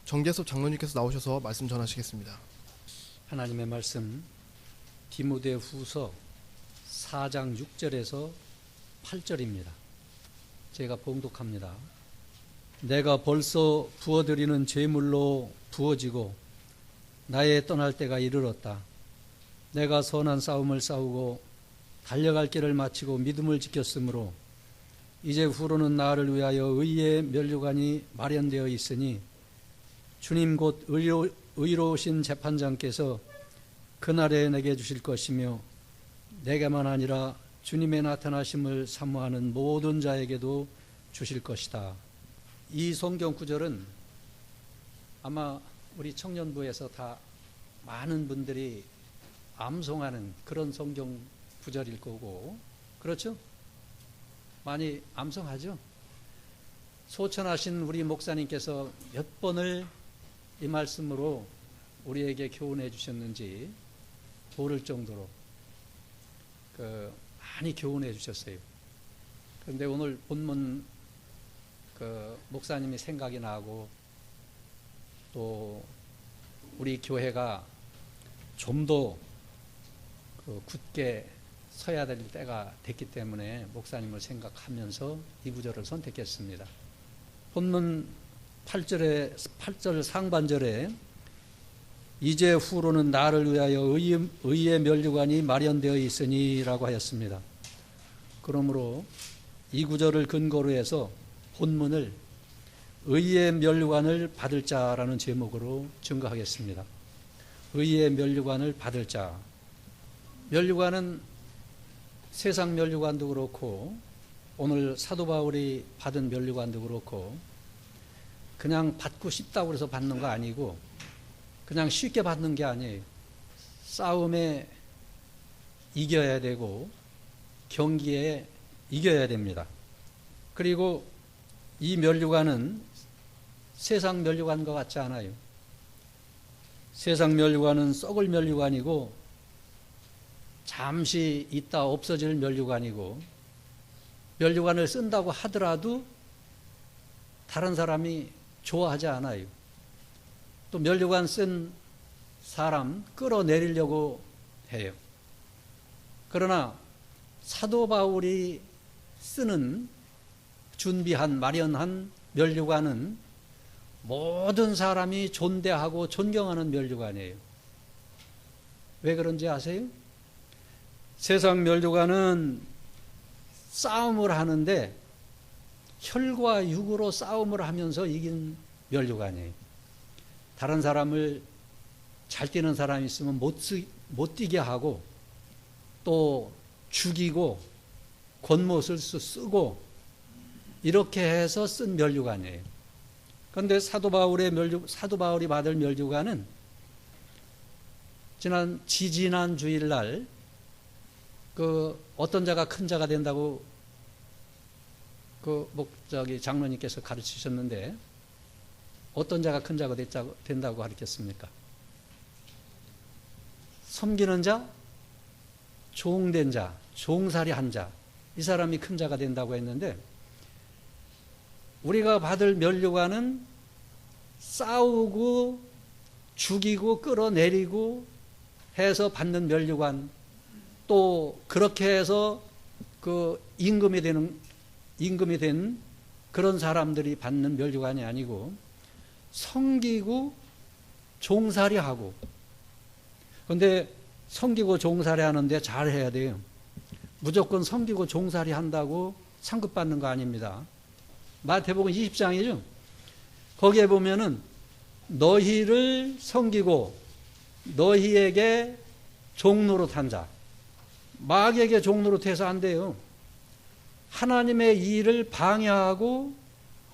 정계섭 장로님께서 나오셔서 말씀 전하시겠습니다. 하나님의 말씀 디모데후서 4장 6절에서 8절입니다. 제가 봉독합니다. 내가 벌써 부어드리는 제물로 부어지고 나의 떠날 때가 이르렀다. 내가 선한 싸움을 싸우고 달려갈 길을 마치고 믿음을 지켰으므로 이제 후로는 나를 위하여 의의 면류관이 마련되어 있으니 주님 곧 의로우신 재판장께서 그날에 내게 주실 것이며 내게만 아니라 주님의 나타나심을 사모하는 모든 자에게도 주실 것이다. 이 성경 구절은 아마 우리 청년부에서 다 많은 분들이 암송하는 그런 성경 구절일 거고, 그렇죠? 많이 암송하죠? 소천하신 우리 목사님께서 몇 번을 이 말씀으로 우리에게 교훈해 주셨는지 모를 정도로 많이 교훈해 주셨어요. 그런데 오늘 본문 목사님이 생각이 나고 또 우리 교회가 좀 더 굳게 서야 될 때가 됐기 때문에 목사님을 생각하면서 이 구절을 선택했습니다. 본문 8절 상반절에 이제 후로는 나를 위하여 의의 면류관이 마련되어 있으니 라고 하였습니다. 그러므로 이 구절을 근거로 해서 본문을 의의 면류관을 받을 자라는 제목으로 증거하겠습니다. 의의 면류관을 받을 자. 면류관은 세상 면류관도 그렇고 오늘 사도 바울이 받은 면류관도 그렇고 그냥 받고 싶다고 해서 받는 거 아니고 그냥 쉽게 받는 게 아니에요. 싸움에 이겨야 되고 경기에 이겨야 됩니다. 그리고 이 면류관은 세상 면류관과 같지 않아요. 세상 면류관은 썩을 면류관이고 잠시 있다 없어질 면류관이고 면류관을 쓴다고 하더라도 다른 사람이 좋아하지 않아요. 또 면류관 쓴 사람 끌어내리려고 해요. 그러나 사도 바울이 쓰는 준비한 마련한 면류관은 모든 사람이 존대하고 존경하는 면류관이에요. 왜 그런지 아세요? 세상 면류관은 싸움을 하는데 혈과 육으로 싸움을 하면서 이긴 면류관이에요. 다른 사람을 잘 뛰는 사람이 있으면 못 뛰게 하고 또 죽이고 권못을 쓰고 이렇게 해서 쓴 면류관이에요. 그런데 사도 바울이 받을 면류관은 지지난 주일날 어떤 자가 큰 자가 된다고 장로님께서 가르치셨는데 어떤 자가 큰 자가 된다고 가르쳤습니까? 섬기는 자, 종된 자, 종살이 한 자, 이 사람이 큰 자가 된다고 했는데 우리가 받을 면류관은 싸우고 죽이고 끌어내리고 해서 받는 면류관, 또 그렇게 해서 임금이 된 그런 사람들이 받는 면류관이 아니고 섬기고 종살이하고. 그런데 섬기고 종살이 하는데 잘해야 돼요. 무조건 섬기고 종살이 한다고 상급받는 거 아닙니다. 마태복음 20장이죠. 거기에 보면은 너희를 섬기고 너희에게 종노릇한 자, 마귀에게 종노릇해서 안 돼요. 하나님의 일을 방해하고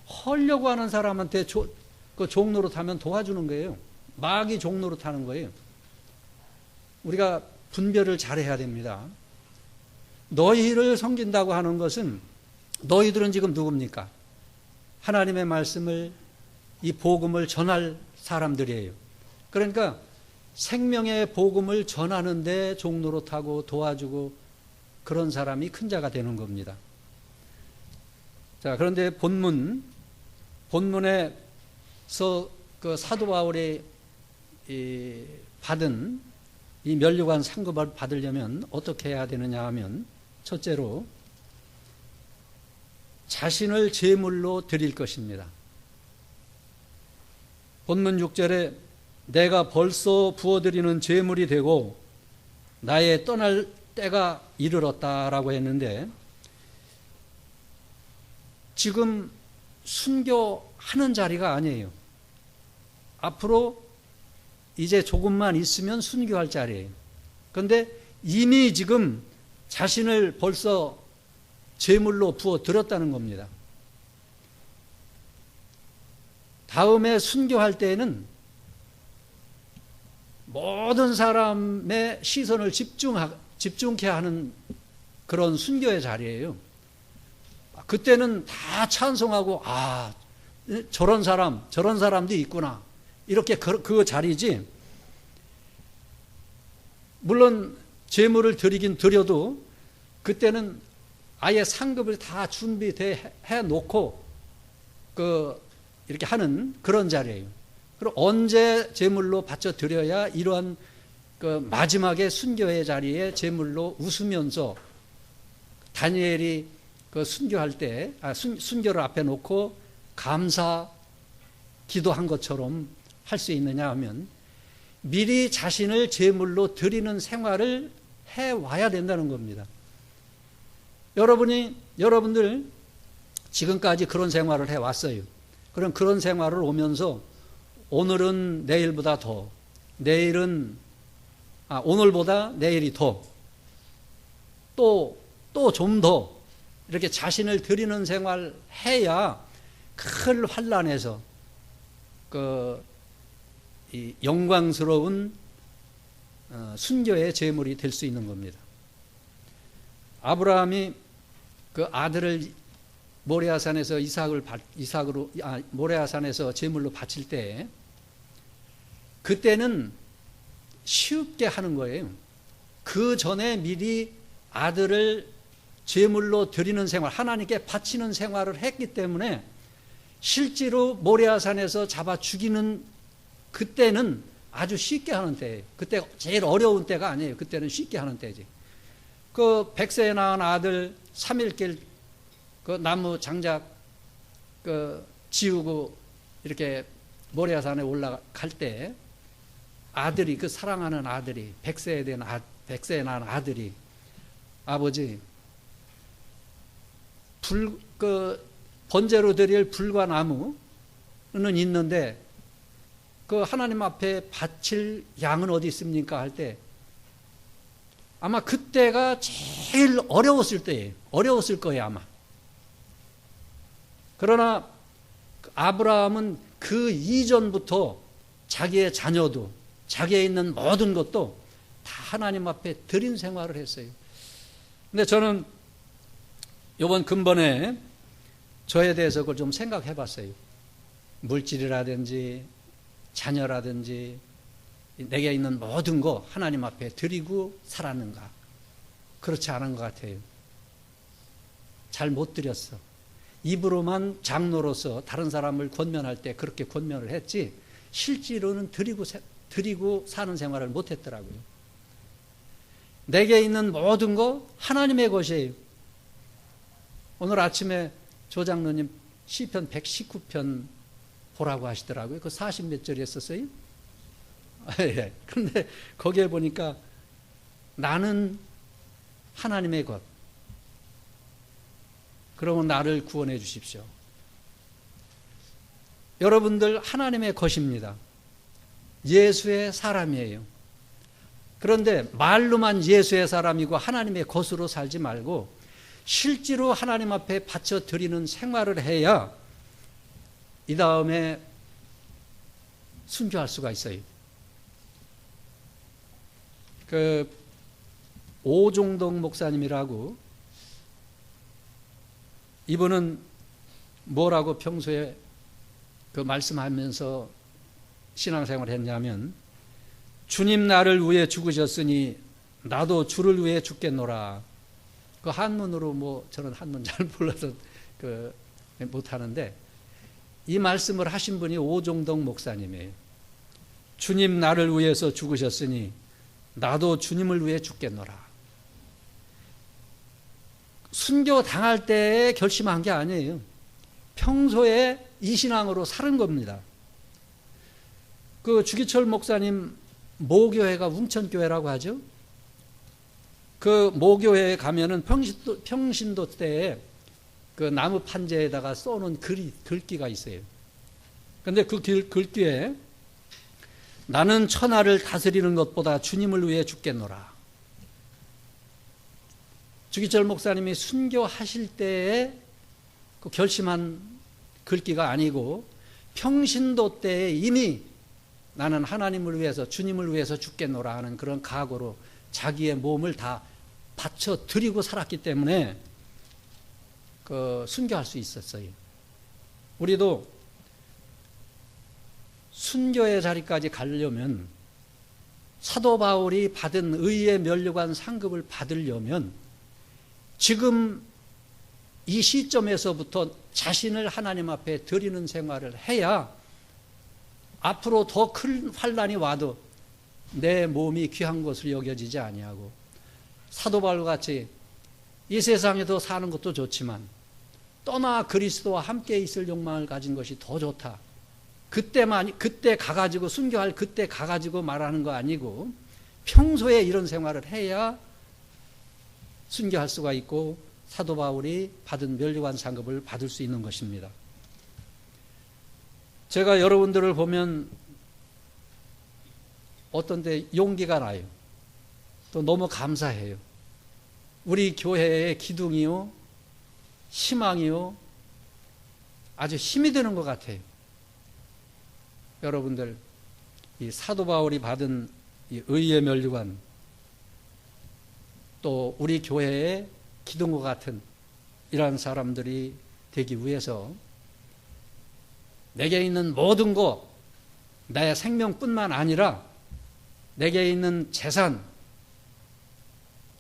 하려고 하는 사람한테 종노릇하면 도와주는 거예요. 마귀 종노릇하는 거예요. 우리가 분별을 잘해야 됩니다. 너희를 섬긴다고 하는 것은 너희들은 지금 누굽니까? 하나님의 말씀을, 이 복음을 전할 사람들이에요. 그러니까 생명의 복음을 전하는데 종노릇하고 도와주고 그런 사람이 큰 자가 되는 겁니다. 자, 그런데 본문에서 그 사도 바울이 받은 이 면류관 상급을 받으려면 어떻게 해야 되느냐 하면, 첫째로 자신을 제물로 드릴 것입니다. 본문 6절에 내가 벌써 부어드리는 제물이 되고 나의 떠날 때가 이르렀다라고 했는데, 지금 순교하는 자리가 아니에요. 앞으로 이제 조금만 있으면 순교할 자리예요. 그런데 이미 지금 자신을 벌써 제물로 부어드렸다는 겁니다. 다음에 순교할 때에는 모든 사람의 시선을 집중케 하는 그런 순교의 자리예요. 그때는 다 찬송하고, 아, 저런 사람도 있구나, 이렇게 그 자리지. 물론 제물을 드리긴 드려도 그때는 아예 상급을 다 준비해 놓고 이렇게 하는 그런 자리예요. 그리고 언제 제물로 바쳐 드려야 이러한 마지막에 순교의 자리에 제물로 웃으면서 다니엘이 순교할 때, 순교를 앞에 놓고 감사 기도한 것처럼 할 수 있느냐 하면, 미리 자신을 제물로 드리는 생활을 해 와야 된다는 겁니다. 여러분들 지금까지 그런 생활을 해 왔어요. 그럼 그런 생활을 오면서 오늘은 내일보다 더, 오늘보다 내일이 더, 또 좀 더 이렇게 자신을 드리는 생활 해야 큰 환난에서 이 영광스러운 순교의 제물이 될 수 있는 겁니다. 아브라함이 그 아들을 모레아산에서 모레아산에서 제물로 바칠 때, 그때는 쉽게 하는 거예요. 그 전에 미리 아들을 제물로 드리는 생활, 하나님께 바치는 생활을 했기 때문에 실제로 모레아산에서 잡아 죽이는 그때는 아주 쉽게 하는 때예요. 그때 제일 어려운 때가 아니에요. 그때는 쉽게 하는 때지. 그 100세에 낳은 아들 3일길 그 나무 장작 지우고 이렇게 모레아산에 올라갈 때, 아들이, 그 사랑하는 아들이, 100세에 낳은 아들이, 아버지, 번제로 드릴 불과 나무는 있는데 그 하나님 앞에 바칠 양은 어디 있습니까? 할 때, 아마 그때가 제일 어려웠을 때예요. 어려웠을 거예요, 아마. 그러나 아브라함은 그 이전부터 자기의 자녀도, 자기에 있는 모든 것도 다 하나님 앞에 드린 생활을 했어요. 근데 저는 이번 근본에 저에 대해서 그걸 좀 생각해 봤어요. 물질이라든지 자녀라든지 내게 있는 모든 거 하나님 앞에 드리고 살았는가? 그렇지 않은 것 같아요. 잘 못 드렸어. 입으로만 장로로서 다른 사람을 권면할 때 그렇게 권면을 했지, 실제로는 드리고 사는 생활을 못 했더라고요. 내게 있는 모든 거 하나님의 것이에요. 오늘 아침에 조 장로님 시편 119편 보라고 하시더라고요. 그 40몇 절이 했었어요. 예. 그런데 거기에 보니까 나는 하나님의 것, 그러면 나를 구원해 주십시오. 여러분들 하나님의 것입니다. 예수의 사람이에요. 그런데 말로만 예수의 사람이고 하나님의 것으로 살지 말고 실제로 하나님 앞에 바쳐 드리는 생활을 해야 이 다음에 순교할 수가 있어요. 그 오종덕 목사님이라고, 이분은 뭐라고 평소에 그 말씀하면서 신앙생활을 했냐면, 주님 나를 위해 죽으셨으니 나도 주를 위해 죽겠노라. 그 한문으로 저는 한문 잘 몰라서 못하는데, 이 말씀을 하신 분이 오종덕 목사님이에요. 주님 나를 위해서 죽으셨으니 나도 주님을 위해 죽겠노라. 순교 당할 때 결심한 게 아니에요. 평소에 이 신앙으로 사는 겁니다. 그 주기철 목사님 모교회가 웅천교회라고 하죠. 그 모교회에 가면은 평신도 때에 그 나무 판재에다가 써놓은 글귀가 있어요. 그런데 그 글귀에 나는 천하를 다스리는 것보다 주님을 위해 죽겠노라. 주기철 목사님이 순교하실 때에 그 결심한 글귀가 아니고 평신도 때에 이미 나는 하나님을 위해서 주님을 위해서 죽겠노라 하는 그런 각오로 자기의 몸을 다 바쳐 드리고 살았기 때문에 그 순교할 수 있었어요. 우리도 순교의 자리까지 가려면 사도 바울이 받은 의의 면류관 상급을 받으려면 지금 이 시점에서부터 자신을 하나님 앞에 드리는 생활을 해야 앞으로 더 큰 환난이 와도 내 몸이 귀한 것으로 여겨지지 아니하고 사도 바울 같이 이 세상에서 사는 것도 좋지만 떠나 그리스도와 함께 있을 욕망을 가진 것이 더 좋다. 그때 가가지고 순교할 그때 가가지고 말하는 거 아니고 평소에 이런 생활을 해야 순교할 수가 있고 사도 바울이 받은 면류관 상급을 받을 수 있는 것입니다. 제가 여러분들을 보면 어떤 데 용기가 나요. 또 너무 감사해요. 우리 교회의 기둥이요, 희망이요, 아주 힘이 되는 것 같아요. 여러분들, 이 사도 바울이 받은 이 의의 면류관, 또 우리 교회의 기둥과 같은 이러한 사람들이 되기 위해서 내게 있는 모든 것, 나의 생명뿐만 아니라 내게 있는 재산,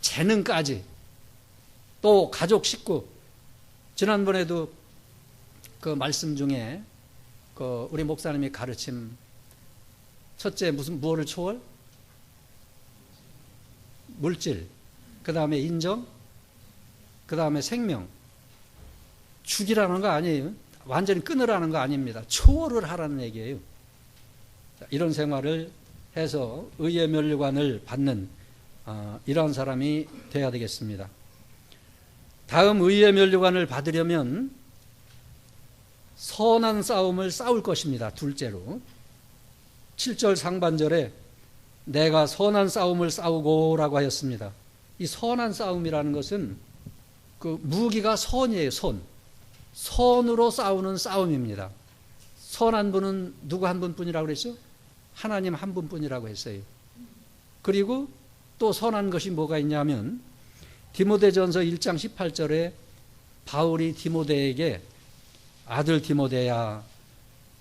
재능까지, 또 가족, 식구, 지난번에도 그 말씀 중에 그 우리 목사님이 가르침, 첫째 무엇을 초월? 물질, 그 다음에 인정, 그 다음에 생명. 죽이라는 거 아니에요. 완전히 끊으라는 거 아닙니다. 초월을 하라는 얘기예요. 이런 생활을 해서 의의 면류관을 받는 이러한 사람이 되어야 되겠습니다. 다음 의의 면류관을 받으려면 선한 싸움을 싸울 것입니다. 둘째로 7절 상반절에 내가 선한 싸움을 싸우고 라고 하였습니다. 이 선한 싸움이라는 것은 그 무기가 선이에요. 선으로 싸우는 싸움입니다. 선한 분은 누구 한 분뿐이라고 그랬죠? 하나님 한 분뿐이라고 했어요. 그리고 또 선한 것이 뭐가 있냐면 디모데전서 1장 18절에 바울이 디모데에게 아들 디모데야,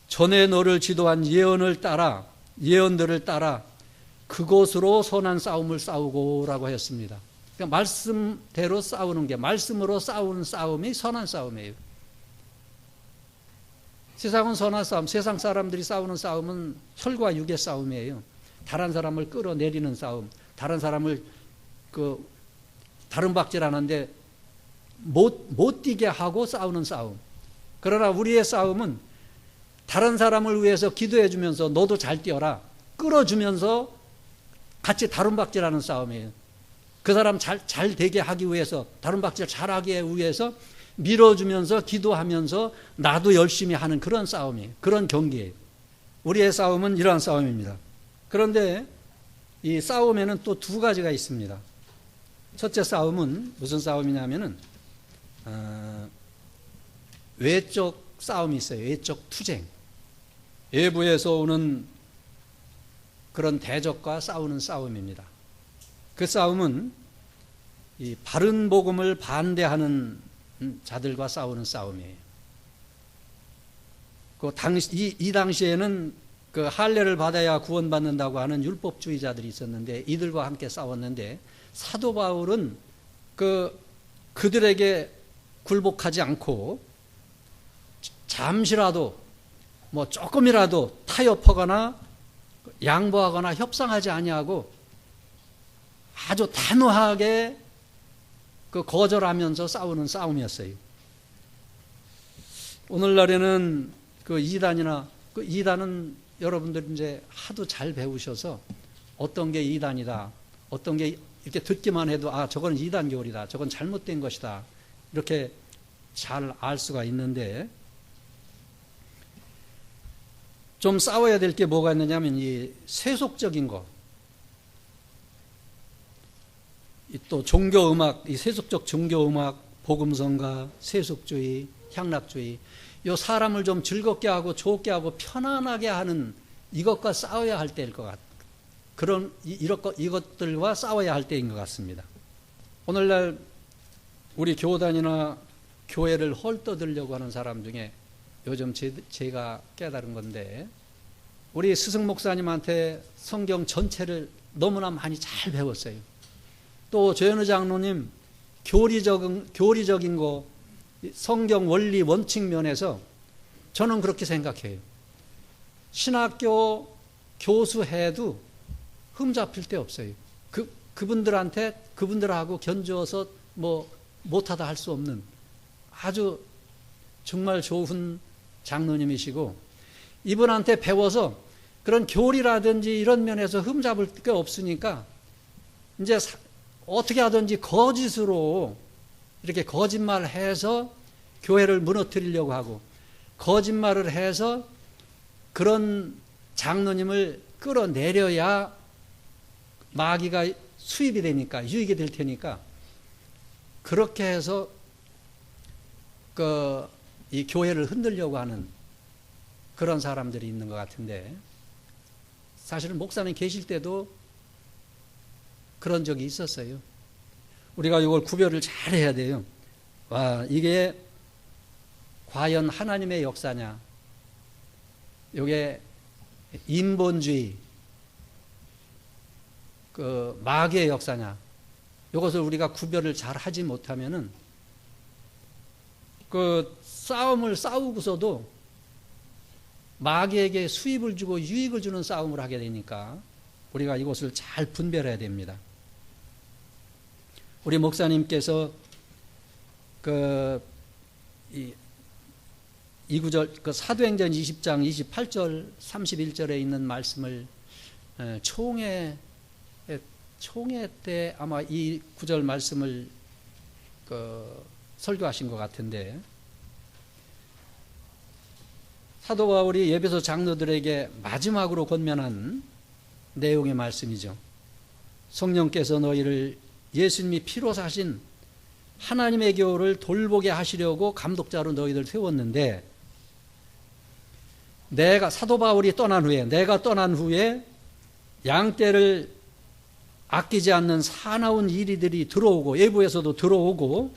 전에 너를 지도한 예언들을 따라 그곳으로 선한 싸움을 싸우고 라고 하였습니다. 그러니까 말씀대로 싸우는 게, 말씀으로 싸우는 싸움이 선한 싸움이에요. 세상은 선한 싸움, 세상 사람들이 싸우는 싸움은 혈과 육의 싸움이에요. 다른 사람을 끌어내리는 싸움, 다른 사람을 다른 박질하는데 못 뛰게 하고 싸우는 싸움. 그러나 우리의 싸움은 다른 사람을 위해서 기도해 주면서 너도 잘 뛰어라, 끌어주면서 같이 다른 박질하는 싸움이에요. 그 사람 잘 되게 하기 위해서, 다른 박질 잘하기 위해서 밀어주면서 기도하면서 나도 열심히 하는 그런 싸움이에요. 그런 경기예요. 우리의 싸움은 이러한 싸움입니다. 그런데 이 싸움에는 또 두 가지가 있습니다. 첫째 싸움은 무슨 싸움이냐면은 외적 싸움이 있어요. 외적 투쟁. 외부에서 오는 그런 대적과 싸우는 싸움입니다. 그 싸움은 이 바른 복음을 반대하는 자들과 싸우는 싸움이에요. 이 당시에는 그 할례를 받아야 구원받는다고 하는 율법주의자들이 있었는데 이들과 함께 싸웠는데 사도 바울은 그들에게 굴복하지 않고 잠시라도 뭐 조금이라도 타협하거나 양보하거나 협상하지 아니하고 아주 단호하게 그 거절하면서 싸우는 싸움이었어요. 오늘날에는 그 이단이나 그 이단은 여러분들 이제 하도 잘 배우셔서 어떤 게 이단이다, 어떤 게 이렇게 듣기만 해도 아 저건 이단 교리다, 저건 잘못된 것이다 이렇게 잘 알 수가 있는데 좀 싸워야 될 게 뭐가 있느냐면 이 세속적인 거, 또 종교음악, 이 세속적 종교음악, 복음성가, 세속주의, 향락주의, 요 사람을 좀 즐겁게 하고 좋게 하고 편안하게 하는 이것과 싸워야 할 때일 것 같아요. 그런 이것들과 싸워야 할 때인 것 같습니다. 오늘날 우리 교단이나 교회를 헐떠들려고 하는 사람 중에 요즘 제가 깨달은 건데 우리 스승 목사님한테 성경 전체를 너무나 많이 잘 배웠어요. 또 조현우 장로님 교리적인 거 성경 원리 원칙 면에서 저는 그렇게 생각해요. 신학교 교수해도 흠잡힐 데 없어요. 그분들하고 견주어서 뭐 못하다 할 수 없는 아주 정말 좋은 장로님이시고 이분한테 배워서 그런 교리라든지 이런 면에서 흠잡을 게 없으니까 이제 어떻게 하든지 거짓으로 이렇게 거짓말해서 교회를 무너뜨리려고 하고 거짓말을 해서 그런 장로님을 끌어내려야 마귀가 수입이 되니까 유익이 될 테니까 그렇게 해서 이 교회를 흔들려고 하는 그런 사람들이 있는 것 같은데 사실은 목사님 계실 때도 그런 적이 있었어요. 우리가 이걸 구별을 잘 해야 돼요. 와, 이게 과연 하나님의 역사냐? 이게 인본주의, 그 마귀의 역사냐? 이것을 우리가 구별을 잘 하지 못하면은 그 싸움을 싸우고서도 마귀에게 수입을 주고 유익을 주는 싸움을 하게 되니까 우리가 이것을 잘 분별해야 됩니다. 우리 목사님께서 이 구절, 사도행전 20장 28절 31절에 있는 말씀을 총회 때 아마 이 구절 말씀을 설교하신 것 같은데 사도 바울이 에베소 장로들에게 마지막으로 권면한 내용의 말씀이죠. 성령께서 너희를 예수님이 피로 사신 하나님의 교를 돌보게 하시려고 감독자로 너희들 세웠는데 사도 바울이 내가 떠난 후에 양떼를 아끼지 않는 사나운 이리들이 들어오고 외부에서도 들어오고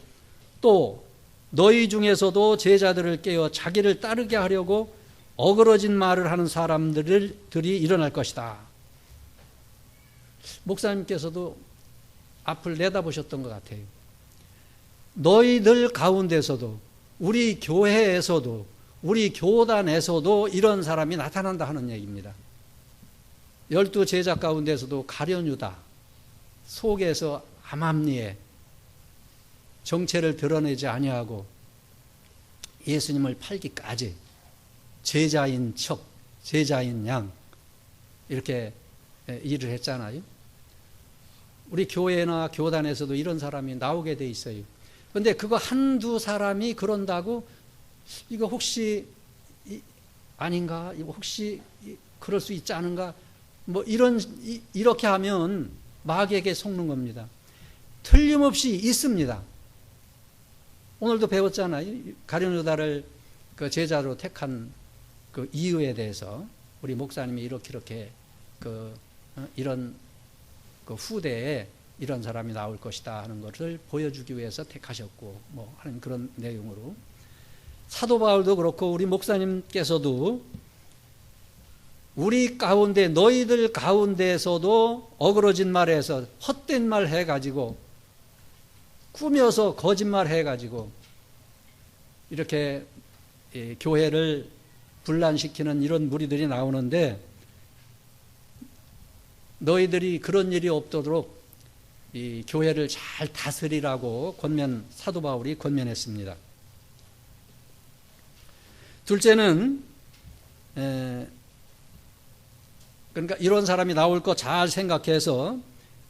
또 너희 중에서도 제자들을 깨워 자기를 따르게 하려고 어그러진 말을 하는 사람들이 일어날 것이다. 목사님께서도 앞을 내다보셨던 것 같아요. 너희들 가운데서도 우리 교회에서도 우리 교단에서도 이런 사람이 나타난다 하는 얘기입니다. 12 제자 가운데서도 가룟 유다 속에서 암암리에 정체를 드러내지 아니하고 예수님을 팔기까지 제자인 척, 제자인 양 이렇게 일을 했잖아요. 우리 교회나 교단에서도 이런 사람이 나오게 돼 있어요. 그런데 그거 한두 사람이 그런다고 이거 혹시 아닌가? 이거 혹시 그럴 수 있지 않은가? 뭐 이렇게 하면 마귀에게 속는 겁니다. 틀림없이 있습니다. 오늘도 배웠잖아요. 가룟 유다를 그 제자로 택한 그 이유에 대해서 우리 목사님이 이렇게 이런 그 후대에 이런 사람이 나올 것이다 하는 것을 보여주기 위해서 택하셨고 뭐 하는 그런 내용으로 사도 바울도 그렇고 우리 목사님께서도 우리 가운데 너희들 가운데에서도 어그러진 말에서 헛된 말 해가지고 꾸며서 거짓말 해가지고 이렇게 교회를 분란시키는 이런 무리들이 나오는데 너희들이 그런 일이 없도록 이 교회를 잘 다스리라고 사도 바울이 권면했습니다. 둘째는 그러니까 이런 사람이 나올 거 잘 생각해서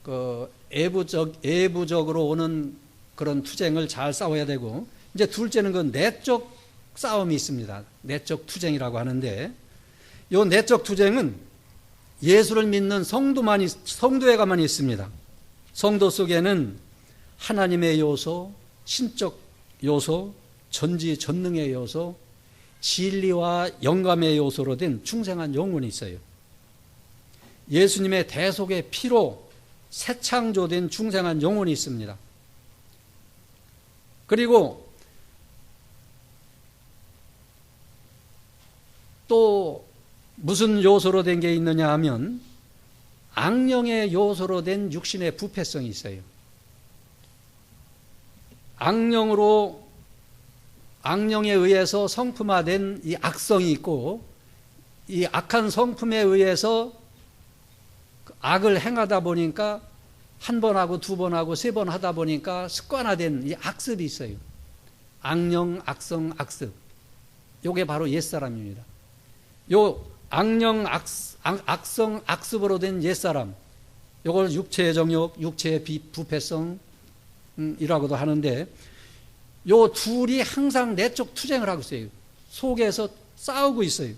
그 외부적으로 오는 그런 투쟁을 잘 싸워야 되고, 이제 둘째는 그 내적 싸움이 있습니다. 내적 투쟁이라고 하는데, 이 내적 투쟁은 예수를 믿는 성도에게만 있습니다. 성도 속에는 하나님의 요소, 신적 요소, 전지전능의 요소, 진리와 영감의 요소로 된 충성한 영혼이 있어요. 예수님의 대속의 피로 새 창조된 충성한 영혼이 있습니다. 그리고 또 무슨 요소로 된 게 있느냐 하면 악령의 요소로 된 육신의 부패성이 있어요. 악령에 의해서 성품화된 이 악성이 있고, 이 악한 성품에 의해서 악을 행하다 보니까 한 번 하고 두 번 하고 세 번 하다 보니까 습관화된 이 악습이 있어요. 악령, 악성, 악습. 요게 바로 옛사람입니다. 요 악령, 악성, 악습으로 된 옛사람, 요걸 육체의 정욕, 육체의 부패성이라고도 하는데, 요 둘이 항상 내적 투쟁을 하고 있어요. 속에서 싸우고 있어요.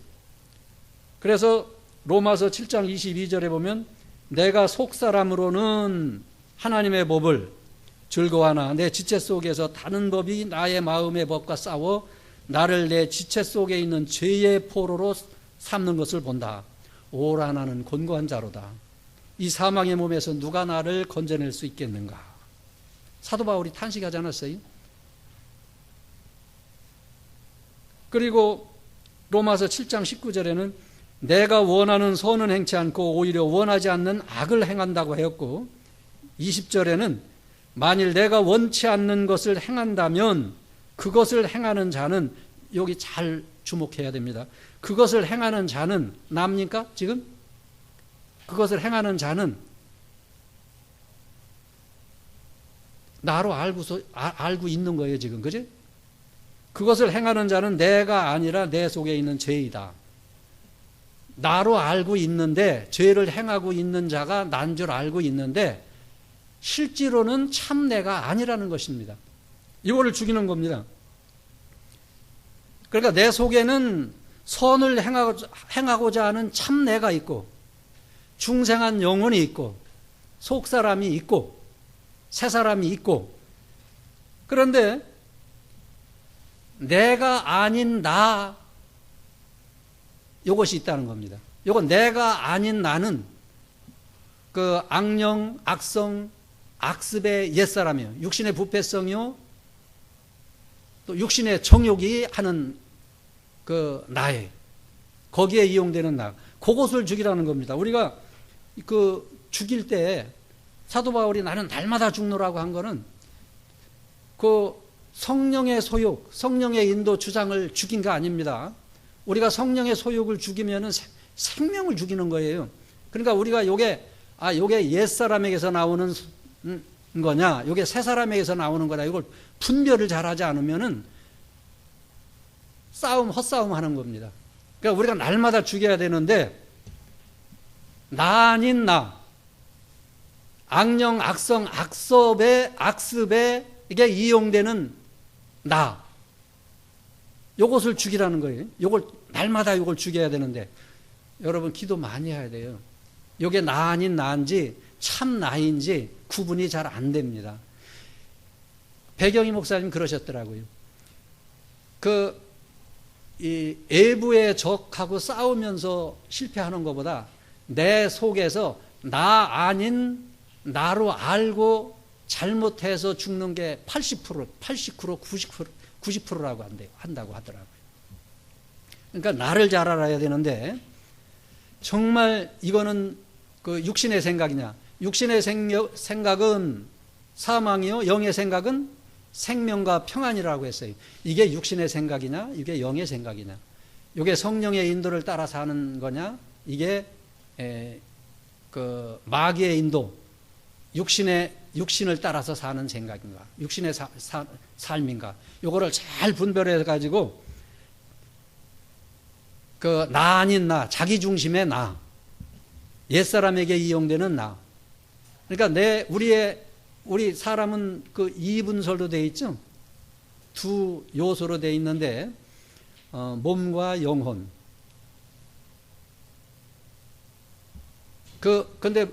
그래서 로마서 7장 22절에 보면 내가 속사람으로는 하나님의 법을 즐거워하나 내 지체 속에서 다른 법이 나의 마음의 법과 싸워 나를 내 지체 속에 있는 죄의 포로로 삼는 것을 본다. 오라 나는 곤고한 자로다. 이 사망의 몸에서 누가 나를 건져낼 수 있겠는가. 사도 바울이 탄식하지 않았어요? 그리고 로마서 7장 19절에는 내가 원하는 선은 행치 않고 오히려 원하지 않는 악을 행한다고 하였고, 20절에는 만일 내가 원치 않는 것을 행한다면 그것을 행하는 자는, 여기 잘 주목해야 됩니다. 그것을 행하는 자는 납니까? 지금? 그것을 행하는 자는 나로 알고 있는 거예요, 지금. 그지? 그것을 행하는 자는 내가 아니라 내 속에 있는 죄이다. 나로 알고 있는데, 죄를 행하고 있는 자가 난 줄 알고 있는데 실제로는 참 내가 아니라는 것입니다. 이거를 죽이는 겁니다. 그러니까 내 속에는 선을 행하고자 하는 참 내가 있고, 중생한 영혼이 있고, 속사람이 있고, 새사람이 있고, 그런데 내가 아닌 나, 이것이 있다는 겁니다. 이건 내가 아닌 나는 그 악령, 악성, 악습의 옛사람이요, 육신의 부패성이요, 또 육신의 정욕이 하는 그 나에, 거기에 이용되는 나, 그것을 죽이라는 겁니다. 우리가 그 죽일 때 사도 바울이 나는 날마다 죽노라고 한 거는 그 성령의 소욕, 성령의 인도 주장을 죽인 거 아닙니다. 우리가 성령의 소욕을 죽이면은 생명을 죽이는 거예요. 그러니까 우리가 요게 옛사람에게서 나오는 거냐, 요게 새사람에게서 나오는 거냐, 이걸 분별을 잘하지 않으면은 헛싸움 하는 겁니다. 그러니까 우리가 날마다 죽여야 되는데, 나 아닌 나, 악령, 악성, 악습에 이게 이용되는 나, 요것을 죽이라는 거예요. 요걸 날마다 요걸 죽여야 되는데, 여러분 기도 많이 해야 돼요. 요게 나 아닌 나인지 참 나인지 구분이 잘 안 됩니다. 배경희 목사님 그러셨더라고요. 이 외부의 적하고 싸우면서 실패하는 것보다 내 속에서 나 아닌 나로 알고 잘못해서 죽는 게 80%, 90%라고 한다고 하더라고요. 그러니까 나를 잘 알아야 되는데, 정말 이거는 그 육신의 생각이냐? 육신의 생각은 사망이요, 영의 생각은 생명과 평안이라고 했어요. 이게 육신의 생각이냐, 이게 영의 생각이냐? 이게 성령의 인도를 따라서 하는 거냐? 이게 그 마귀의 인도, 육신을 따라서 사는 생각인가? 육신의 삶인가? 요거를 잘 분별해 가지고 그 나 아닌 나, 자기 중심의 나, 옛사람에게 이용되는 나. 그러니까 우리 사람은 그 이분설로 되어 있죠. 두 요소로 되어 있는데 몸과 영혼. 근데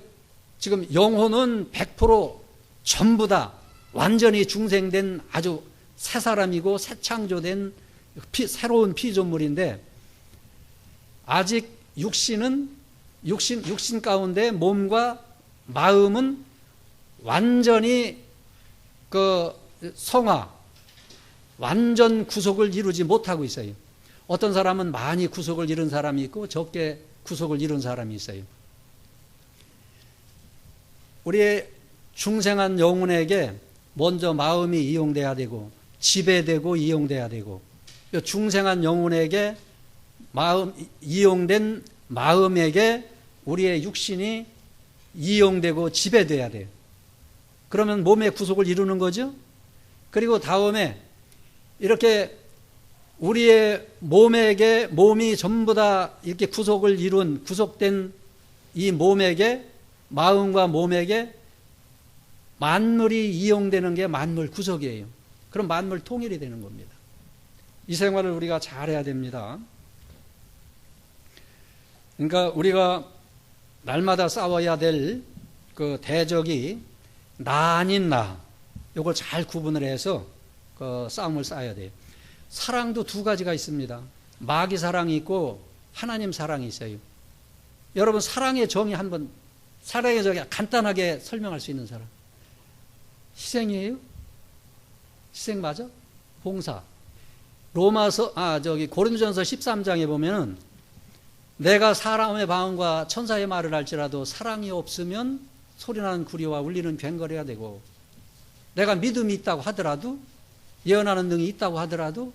지금 영혼은 100% 전부 다 완전히 중생된 아주 새 사람이고 새 창조된 새로운 피조물인데, 아직 육신 가운데 몸과 마음은 완전히 그 성화, 완전 구속을 이루지 못하고 있어요. 어떤 사람은 많이 구속을 이룬 사람이 있고 적게 구속을 이룬 사람이 있어요. 우리의 중생한 영혼에게 먼저 마음이 이용돼야 되고 지배되고 이용돼야 되고, 중생한 영혼에게 이용된 마음에게 우리의 육신이 이용되고 지배돼야 돼요. 그러면 몸의 구속을 이루는 거죠. 그리고 다음에 이렇게 우리의 몸이 전부 다 이렇게 구속된 이 몸에게, 마음과 몸에게 만물이 이용되는 게 만물 구속이에요. 그럼 만물 통일이 되는 겁니다. 이 생활을 우리가 잘해야 됩니다. 그러니까 우리가 날마다 싸워야 될 그 대적이 나 아닌 나, 이걸 잘 구분을 해서 그 싸움을 싸야 돼요. 사랑도 두 가지가 있습니다. 마귀 사랑이 있고 하나님 사랑이 있어요. 여러분, 사랑의 정의 사랑의 정의 간단하게 설명할 수 있는 사람. 희생이에요? 희생 맞아? 봉사. 고린도전서 13장에 보면은 내가 사람의 마음과 천사의 말을 할지라도 사랑이 없으면 소리나는 구리와 울리는 괭거리가 되고, 내가 믿음이 있다고 하더라도, 예언하는 능이 있다고 하더라도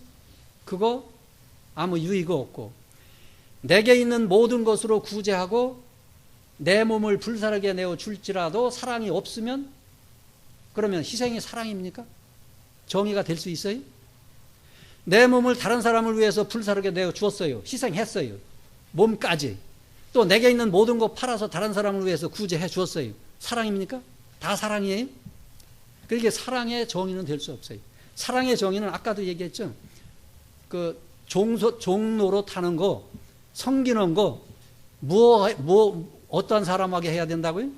그거 아무 유익이 없고, 내게 있는 모든 것으로 구제하고 내 몸을 불사르게 내어 줄지라도 사랑이 없으면, 그러면 희생이 사랑입니까? 정의가 될 수 있어요? 내 몸을 다른 사람을 위해서 불사르게 내어 주었어요. 희생했어요. 몸까지. 또 내게 있는 모든 것 팔아서 다른 사람을 위해서 구제해 주었어요. 사랑입니까? 다 사랑이에요? 그러니까 사랑의 정의는 될 수 없어요. 사랑의 정의는 아까도 얘기했죠. 그 종로로 타는 거, 섬기는 거, 어떤 사람에게 해야 된다고요?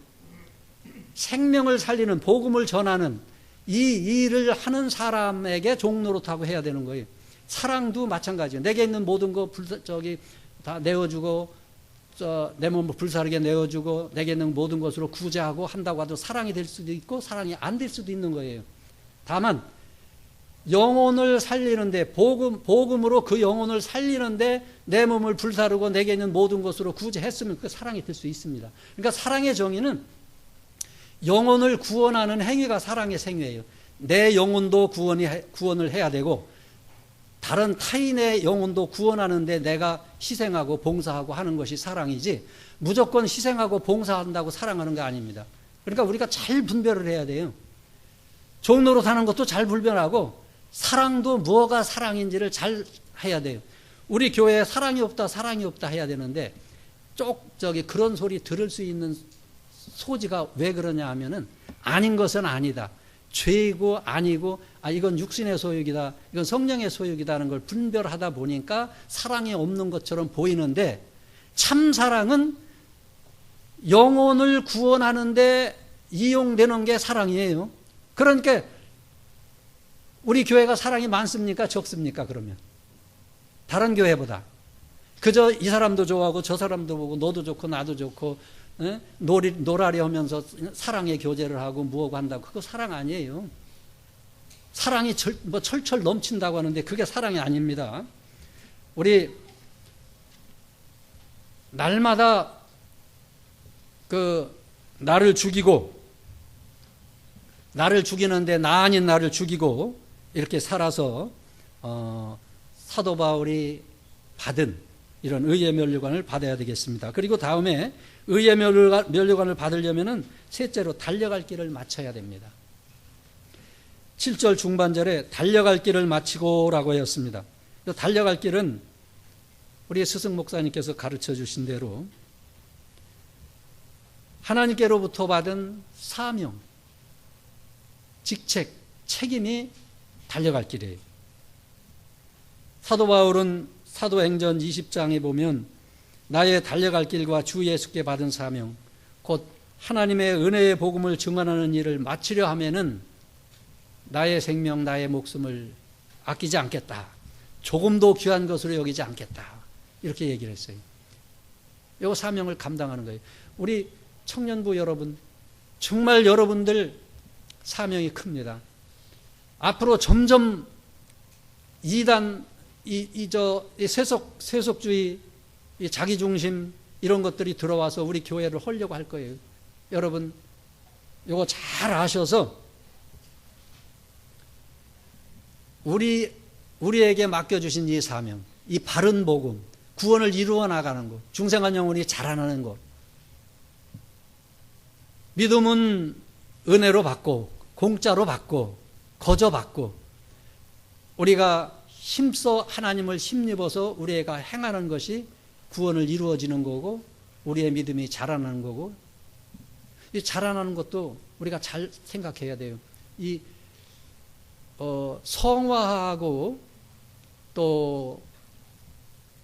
생명을 살리는, 복음을 전하는 이 일을 하는 사람에게 종로로 타고 해야 되는 거예요. 사랑도 마찬가지예요. 내게 있는 모든 거 다 내어주고, 내 몸을 불사르게 내어주고, 내게 있는 모든 것으로 구제하고 한다고 해도 사랑이 될 수도 있고 사랑이 안 될 수도 있는 거예요. 다만 영혼을 살리는데, 복음으로 그 영혼을 살리는데 내 몸을 불사르고 내게 있는 모든 것으로 구제했으면 그 사랑이 될 수 있습니다. 그러니까 사랑의 정의는 영혼을 구원하는 행위가 사랑의 행위예요. 내 영혼도 구원을 해야 되고, 다른 타인의 영혼도 구원하는데 내가 희생하고 봉사하고 하는 것이 사랑이지, 무조건 희생하고 봉사한다고 사랑하는 거 아닙니다. 그러니까 우리가 잘 분별을 해야 돼요. 종로로 사는 것도 잘 분별하고, 사랑도 뭐가 사랑인지를 잘 해야 돼요. 우리 교회에 사랑이 없다 해야 되는데, 그런 소리 들을 수 있는 소지가 왜 그러냐 하면은, 아닌 것은 아니다, 죄이고 아니고, 이건 육신의 소욕이다, 이건 성령의 소욕이다 하는 걸 분별하다 보니까 사랑이 없는 것처럼 보이는데, 참 사랑은 영혼을 구원하는데 이용되는 게 사랑이에요. 그러니까 우리 교회가 사랑이 많습니까? 적습니까? 그러면 다른 교회보다 그저 이 사람도 좋아하고 저 사람도 보고 너도 좋고 나도 좋고 놀아리 하면서 사랑의 교제를 하고 뭐하고 한다고, 그거 사랑 아니에요. 사랑이 철철 넘친다고 하는데 그게 사랑이 아닙니다. 우리 날마다 나를 죽이는데 나 아닌 나를 죽이고 이렇게 살아서 사도 바울이 받은 이런 의의 면류관을 받아야 되겠습니다. 그리고 다음에 의의 면류관을 받으려면은 셋째로 달려갈 길을 마쳐야 됩니다. 7절 중반절에 달려갈 길을 마치고라고 했습니다. 달려갈 길은 우리 스승 목사님께서 가르쳐 주신 대로 하나님께로부터 받은 사명, 직책, 책임이 달려갈 길이에요. 사도 바울은 사도행전 20장에 보면 나의 달려갈 길과 주 예수께 받은 사명, 곧 하나님의 은혜의 복음을 증언하는 일을 마치려 하면은 나의 생명, 나의 목숨을 아끼지 않겠다. 조금도 귀한 것으로 여기지 않겠다. 이렇게 얘기를 했어요. 이 사명을 감당하는 거예요. 우리 청년부 여러분, 정말 여러분들 사명이 큽니다. 앞으로 점점 이단, 세속주의, 자기중심 이런 것들이 들어와서 우리 교회를 헐려고 할 거예요. 여러분, 이거 잘 아셔서 우리에게 맡겨주신 이 사명, 이 바른 복음, 구원을 이루어 나가는 것, 중생한 영혼이 자라나는 것. 믿음은 은혜로 받고, 공짜로 받고, 거저 받고, 우리가 힘써 하나님을 힘입어서 우리가 행하는 것이 구원을 이루어지는 거고, 우리의 믿음이 자라나는 거고, 이 자라나는 것도 우리가 잘 생각해야 돼요. 성화하고 또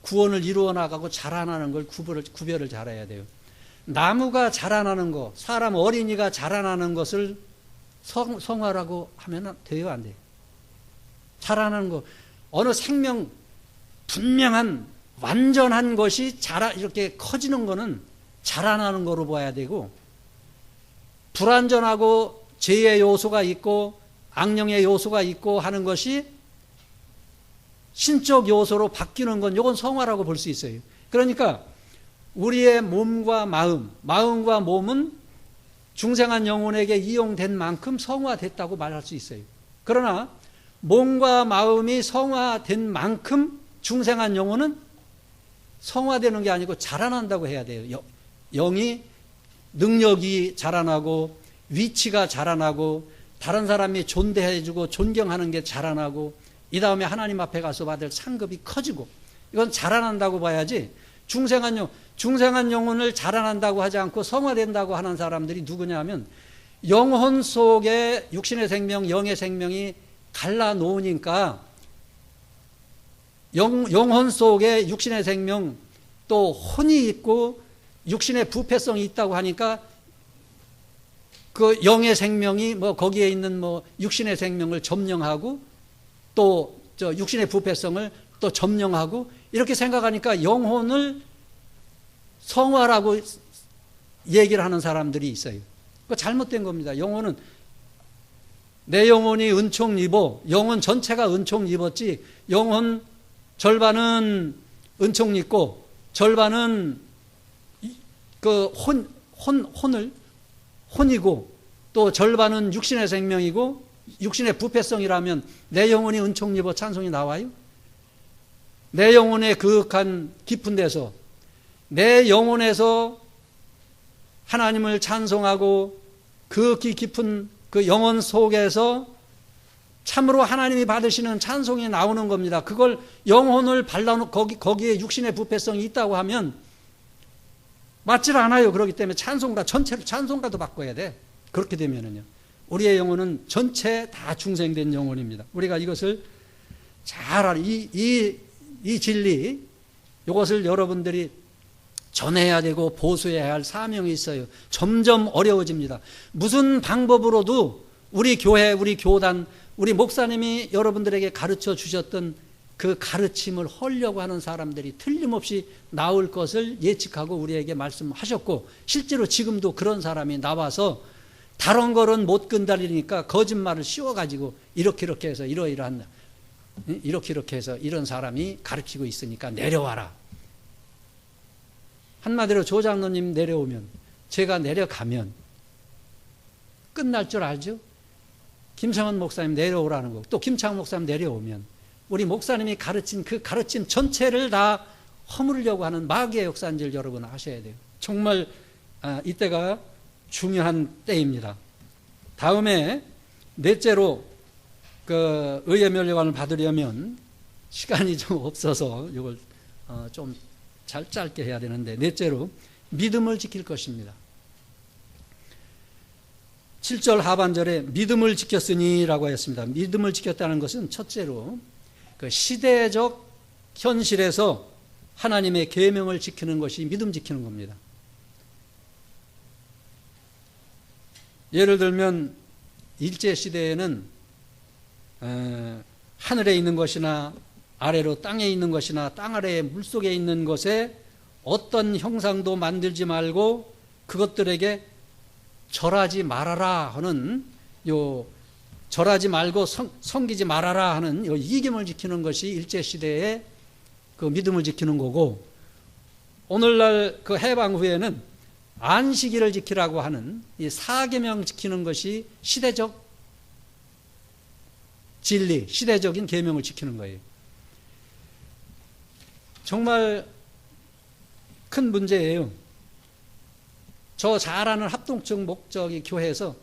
구원을 이루어 나가고 자라나는 걸 구별을 잘해야 돼요. 나무가 자라나는 거, 사람 어린이가 자라나는 것을 성화라고 하면 돼요, 안 돼요? 자라나는 거, 어느 생명 분명한 완전한 것이 이렇게 커지는 거는 자라나는 거로 봐야 되고, 불완전하고 죄의 요소가 있고 악령의 요소가 있고 하는 것이 신적 요소로 바뀌는 건 이건 성화라고 볼 수 있어요. 그러니까 우리의 몸과 마음과 몸은 중생한 영혼에게 이용된 만큼 성화됐다고 말할 수 있어요. 그러나 몸과 마음이 성화된 만큼 중생한 영혼은 성화되는 게 아니고 자라난다고 해야 돼요. 영이, 능력이 자라나고 위치가 자라나고 다른 사람이 존대해주고 존경하는 게 자라나고 이 다음에 하나님 앞에 가서 받을 상급이 커지고, 이건 자라난다고 봐야지. 중생한 영혼을 자라난다고 하지 않고 성화된다고 하는 사람들이 누구냐 하면 영혼 속에 육신의 생명, 영의 생명이 갈라놓으니까 영혼 속에 육신의 생명 또 혼이 있고 육신의 부패성이 있다고 하니까 그 영의 생명이 거기에 있는 육신의 생명을 점령하고 또 육신의 부패성을 또 점령하고 이렇게 생각하니까 영혼을 성화라고 얘기를 하는 사람들이 있어요. 그거 잘못된 겁니다. 영혼은 내 영혼이 은총 입어, 영혼 전체가 은총 입었지, 영혼 절반은 은총 입고 절반은 그 혼이고 또 절반은 육신의 생명이고 육신의 부패성이라면 내 영혼이 은총 입어 찬송이 나와요? 내 영혼의 그윽한 깊은 데서, 내 영혼에서 하나님을 찬송하고 그윽히 깊은 그 영혼 속에서 참으로 하나님이 받으시는 찬송이 나오는 겁니다. 그걸 영혼을 발라놓고 거기에 육신의 부패성이 있다고 하면 맞질 않아요. 그렇기 때문에 찬송가 전체로 찬송가도 바꿔야 돼. 그렇게 되면은요, 우리의 영혼은 전체 다 중생된 영혼입니다. 우리가 이것을 잘 알아. 이 진리, 이것을 여러분들이 전해야 되고 보수해야 할 사명이 있어요. 점점 어려워집니다. 무슨 방법으로도 우리 교회, 우리 교단, 우리 목사님이 여러분들에게 가르쳐 주셨던 그 가르침을 헐려고 하는 사람들이 틀림없이 나올 것을 예측하고 우리에게 말씀하셨고, 실제로 지금도 그런 사람이 나와서 다른 거는 못 건드리니까 거짓말을 씌워가지고 이렇게 해서 이러이러한, 이렇게 해서 이런 사람이 가르치고 있으니까 내려와라. 한마디로 조 장로님 내려오면, 제가 내려가면 끝날 줄 알죠? 김창원 목사님 내려오라는 거, 또 김창원 목사님 내려오면 우리 목사님이 가르친 그 가르침 전체를 다 허물려고 하는 마귀의 역사인 줄 여러분 아셔야 돼요. 정말 이때가 중요한 때입니다. 다음에 넷째로 그 의의 멸류관을 받으려면 시간이 좀 없어서 이걸 좀 짧게 해야 되는데, 넷째로 믿음을 지킬 것입니다. 7절 하반절에 믿음을 지켰으니 라고 했습니다. 믿음을 지켰다는 것은 첫째로 그 시대적 현실에서 하나님의 계명을 지키는 것이 믿음 지키는 겁니다. 예를 들면 일제시대에는 하늘에 있는 것이나 아래로 땅에 있는 것이나 땅 아래에 물속에 있는 것에 어떤 형상도 만들지 말고 그것들에게 절하지 말아라 하는, 절하지 말고 섬기지 말아라 하는 이김을 지키는 것이 일제시대의 그 믿음을 지키는 거고, 오늘날 그 해방 후에는 안식일을 지키라고 하는 이 사계명 지키는 것이 시대적 진리, 시대적인 계명을 지키는 거예요. 정말 큰 문제예요. 저 잘 아는 합동적 목적이 교회에서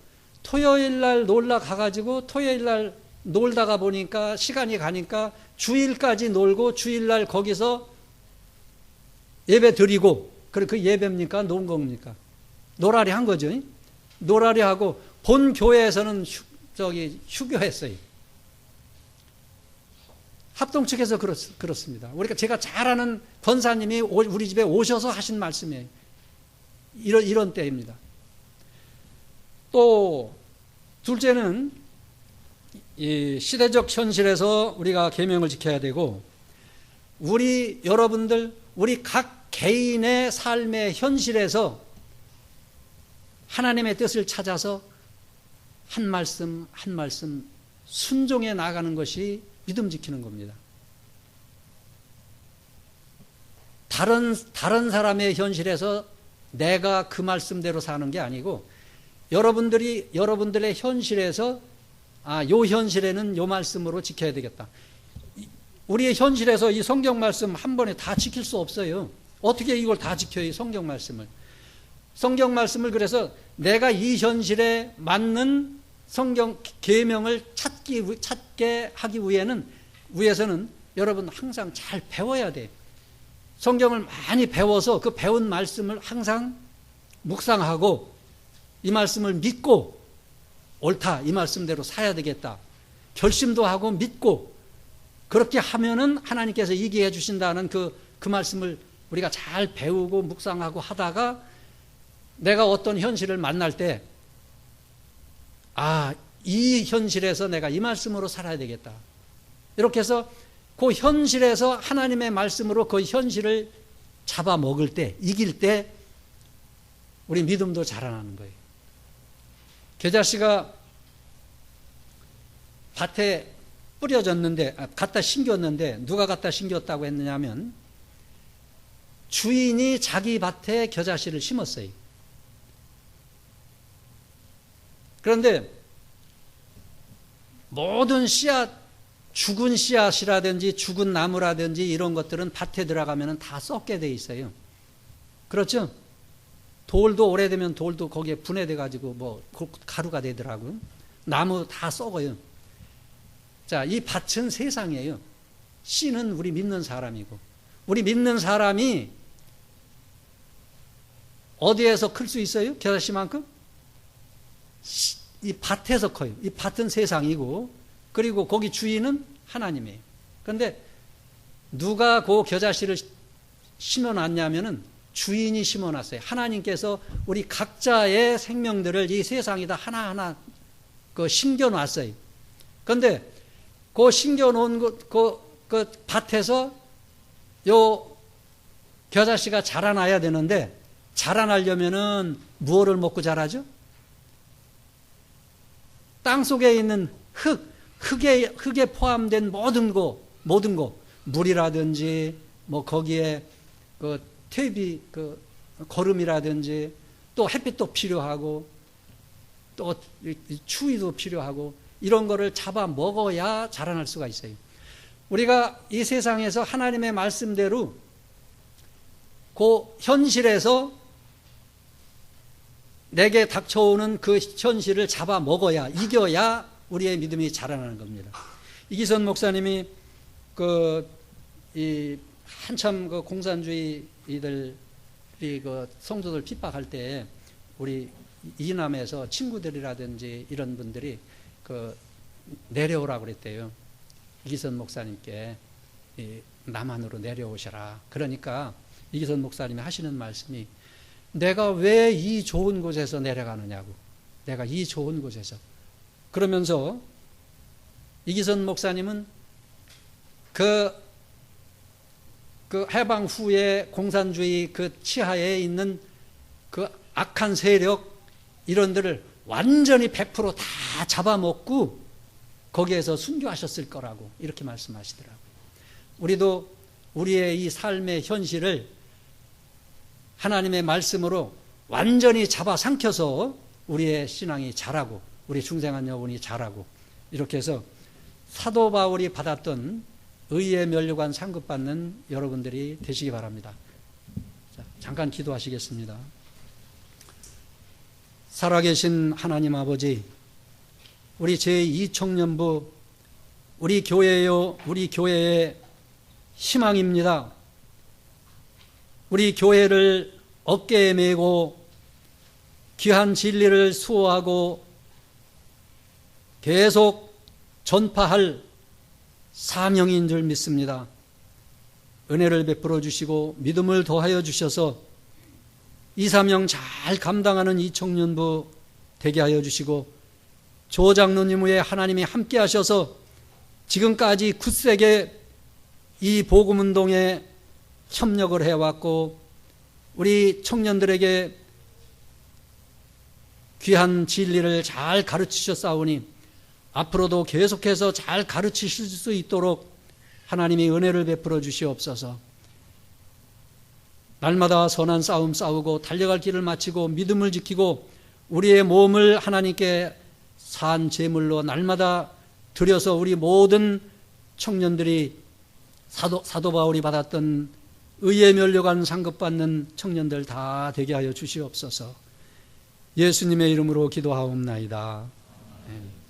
토요일 날 놀러 가가지고 토요일 날 놀다가 보니까 시간이 가니까 주일까지 놀고 주일날 거기서 예배 드리고, 그 예배입니까? 논 겁니까? 노라리 한 거죠. 노라리 하고 본 교회에서는 휴교했어요. 합동측에서 그렇습니다. 우리가 제가 잘 아는 권사님이 우리 집에 오셔서 하신 말씀이에요. 이런 때입니다. 또 둘째는 이 시대적 현실에서 우리가 계명을 지켜야 되고, 여러분들 우리 각 개인의 삶의 현실에서 하나님의 뜻을 찾아서 한 말씀 한 말씀 순종해 나가는 것이 믿음 지키는 겁니다. 다른 사람의 현실에서 내가 그 말씀대로 사는 게 아니고, 여러분들의 현실에서 요 현실에는 요 말씀으로 지켜야 되겠다. 우리의 현실에서 이 성경 말씀 한 번에 다 지킬 수 없어요. 어떻게 이걸 다 지켜요? 성경 말씀을 그래서 내가 이 현실에 맞는 성경 계명을 찾게 하기 위해서는 여러분 항상 잘 배워야 돼. 성경을 많이 배워서 그 배운 말씀을 항상 묵상하고 이 말씀을 믿고 옳다, 이 말씀대로 살아야 되겠다 결심도 하고 믿고, 그렇게 하면은 하나님께서 이기해 주신다는 그 말씀을 우리가 잘 배우고 묵상하고 하다가 내가 어떤 현실을 만날 때 이 현실에서 내가 이 말씀으로 살아야 되겠다. 이렇게 해서 그 현실에서 하나님의 말씀으로 그 현실을 잡아먹을 때, 이길 때 우리 믿음도 자라나는 거예요. 겨자씨가 밭에 뿌려졌는데, 갖다 심겼는데 누가 갖다 심겼다고 했느냐면 주인이 자기 밭에 겨자씨를 심었어요. 그런데 모든 씨앗, 죽은 씨앗이라든지 죽은 나무라든지 이런 것들은 밭에 들어가면 다 썩게 돼 있어요. 그렇죠? 돌도 오래되면 돌도 거기에 분해돼 가지고 가루가 되더라고요. 나무 다 썩어요. 자, 이 밭은 세상이에요. 씨는 우리 믿는 사람이고, 우리 믿는 사람이 어디에서 클 수 있어요? 겨자씨만큼? 이 밭에서 커요. 이 밭은 세상이고, 그리고 거기 주인은 하나님이에요. 그런데 누가 그 겨자씨를 심어놨냐면은 주인이 심어놨어요. 하나님께서 우리 각자의 생명들을 이 세상에다 하나하나 심겨놨어요. 그런데 그 심겨놓은 그 밭에서 요 겨자씨가 자라나야 되는데, 자라나려면은 무엇을 먹고 자라죠? 땅 속에 있는 흙에 포함된 모든 거, 물이라든지, 거기에 퇴비, 거름이라든지, 또 햇빛도 필요하고, 또 추위도 필요하고, 이런 거를 잡아 먹어야 자라날 수가 있어요. 우리가 이 세상에서 하나님의 말씀대로 그 현실에서 내게 닥쳐오는 그 현실을 잡아먹어야, 이겨야 우리의 믿음이 자라나는 겁니다. 이기선 목사님이 한참 공산주의들이 성도들 핍박할 때 우리 이남에서 친구들이라든지 이런 분들이 내려오라고 그랬대요. 이기선 목사님께 남한으로 내려오셔라. 그러니까 이기선 목사님이 하시는 말씀이, 내가 왜 이 좋은 곳에서 내려가느냐고. 내가 이 좋은 곳에서. 그러면서 이기선 목사님은 그 해방 후에 공산주의 치하에 있는 그 악한 세력 이런들을 완전히 100% 다 잡아먹고 거기에서 순교하셨을 거라고 이렇게 말씀하시더라고요. 우리도 우리의 이 삶의 현실을 하나님의 말씀으로 완전히 잡아삼켜서 우리의 신앙이 자라고 우리 중생한 여분이 자라고 이렇게 해서 사도 바울이 받았던 의의 면류관 상급받는 여러분들이 되시기 바랍니다. 자, 잠깐 기도하시겠습니다. 살아계신 하나님 아버지, 우리 제2청년부 우리 교회요, 우리 교회의 희망입니다. 우리 교회를 어깨에 메고 귀한 진리를 수호하고 계속 전파할 사명인 줄 믿습니다. 은혜를 베풀어 주시고 믿음을 더하여 주셔서 이 사명 잘 감당하는 이 청년부 되게 하여 주시고, 조 장로님 외에 하나님이 함께 하셔서 지금까지 굳세게 이 복음운동에 협력을 해왔고 우리 청년들에게 귀한 진리를 잘 가르치셨사오니 앞으로도 계속해서 잘 가르치실 수 있도록 하나님이 은혜를 베풀어 주시옵소서. 날마다 선한 싸움 싸우고 달려갈 길을 마치고 믿음을 지키고 우리의 몸을 하나님께 산 제물로 날마다 드려서 우리 모든 청년들이 사도 바울이 받았던 의의 면류관 상급받는 청년들 다 되게 하여 주시옵소서. 예수님의 이름으로 기도하옵나이다. 아멘.